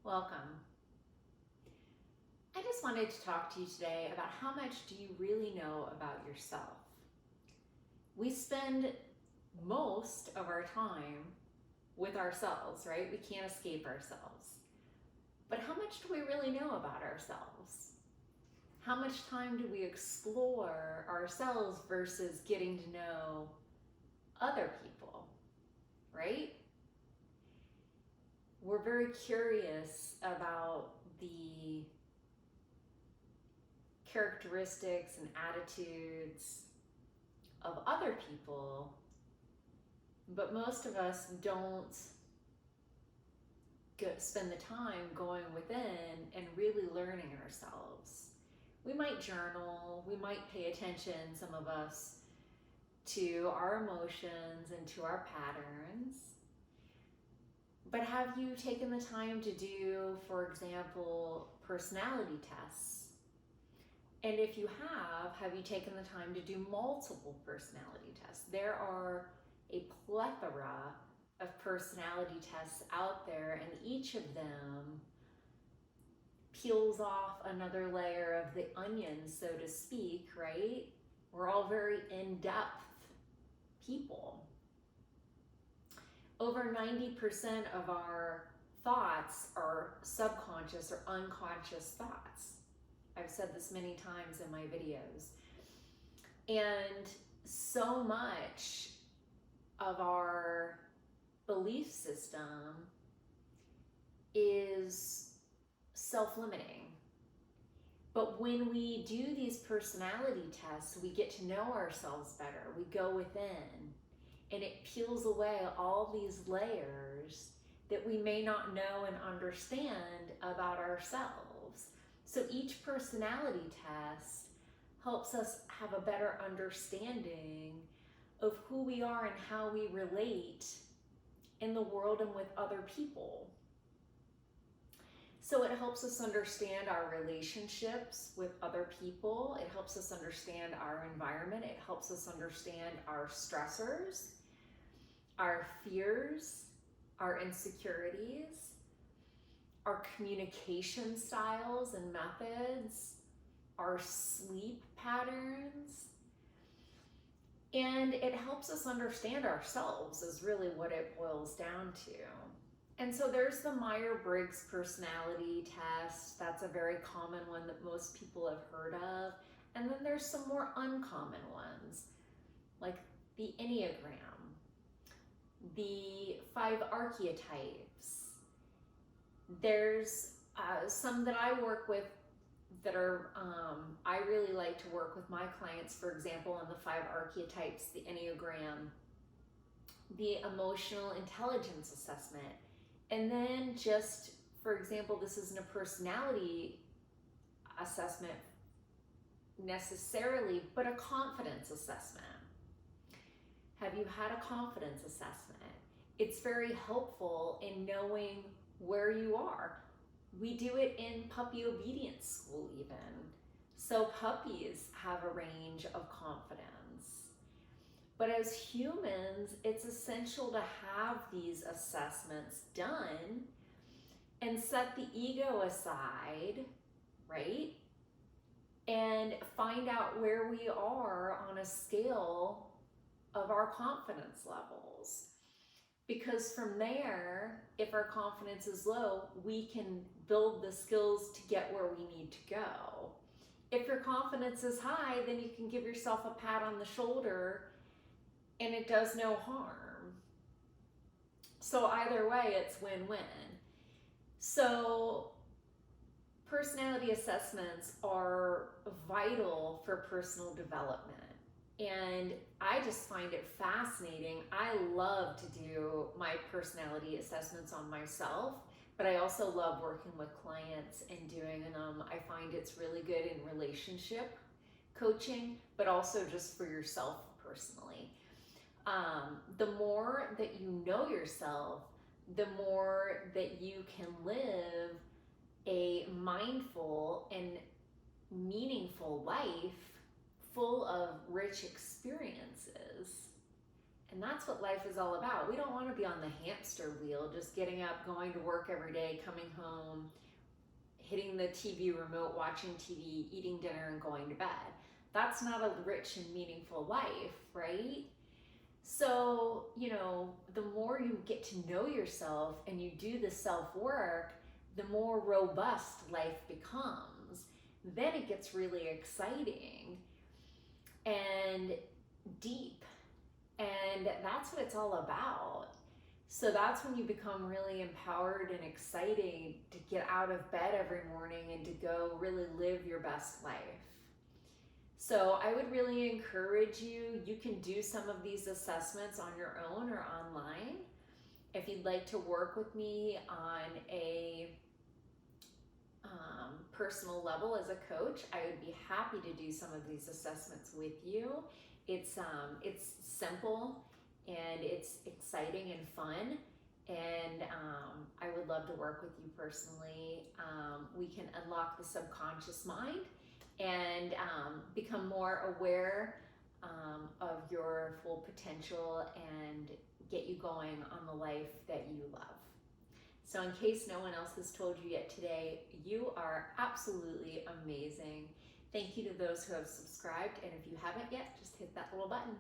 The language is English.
Welcome. I just wanted to talk to you today about how much do you really know about yourself? We spend most of our time with ourselves, right? We can't escape ourselves. But how much do we really know about ourselves? How much time do we explore ourselves versus getting to know other people, right? We're very curious about the characteristics and attitudes of other people, but most of us don't spend the time going within and really learning ourselves. We might journal, we might pay attention, some of us, to our emotions and to our patterns. But have you taken the time to do, for example, personality tests? And if you have you taken the time to do multiple personality tests? There are a plethora of personality tests out there, and each of them peels off another layer of the onion, so to speak, right? We're all very in-depth people. Over 90% of our thoughts are subconscious or unconscious thoughts. I've said this many times in my videos. And so much of our belief system is self-limiting. But when we do these personality tests, we get to know ourselves better. We go within, and it peels away all these layers that we may not know and understand about ourselves. So each personality test helps us have a better understanding of who we are and how we relate in the world and with other people. So it helps us understand our relationships with other people. It helps us understand our environment. It helps us understand our stressors, our fears, our insecurities, our communication styles and methods, our sleep patterns. And it helps us understand ourselves is really what it boils down to. And so there's the Myers-Briggs personality test. That's a very common one that most people have heard of. And then there's some more uncommon ones, like the enneagram, the 5 archetypes. There's some that I work with that are, I really like to work with my clients, for example, on the 5 archetypes, the enneagram, the emotional intelligence assessment. And then just, for example, this isn't a personality assessment necessarily, but a confidence assessment. Have you had a confidence assessment? It's very helpful in knowing where you are. We do it in puppy obedience school even. So puppies have a range of confidence. But as humans, it's essential to have these assessments done and set the ego aside, right? And find out where we are on a scale of our confidence levels. Because from there, if our confidence is low, we can build the skills to get where we need to go. If your confidence is high, then you can give yourself a pat on the shoulder and it does no harm. So either way, it's win-win. So personality assessments are vital for personal development. And I just find it fascinating. I love to do my personality assessments on myself, but I also love working with clients and doing them. I find it's really good in relationship coaching, but also just for yourself personally. The more that you know yourself, the more that you can live a mindful and meaningful life full of rich experiences. And that's what life is all about. We don't want to be on the hamster wheel, just getting up, going to work every day, coming home, hitting the TV remote, watching TV, eating dinner, and going to bed. That's not a rich and meaningful life, right? So, the more you get to know yourself and you do the self-work, the more robust life becomes. Then it gets really exciting and deep. And that's what it's all about. So that's when you become really empowered and excited to get out of bed every morning and to go really live your best life. So I would really encourage you can do some of these assessments on your own or online. If you'd like to work with me on a personal level as a coach, I would be happy to do some of these assessments with you. It's simple and it's exciting and fun, and I would love to work with you personally. We can unlock the subconscious mind and become more aware of your full potential and get you going on the life that you love. So in case no one else has told you yet today, you are absolutely amazing. Thank you to those who have subscribed, and if you haven't yet, just hit that little button.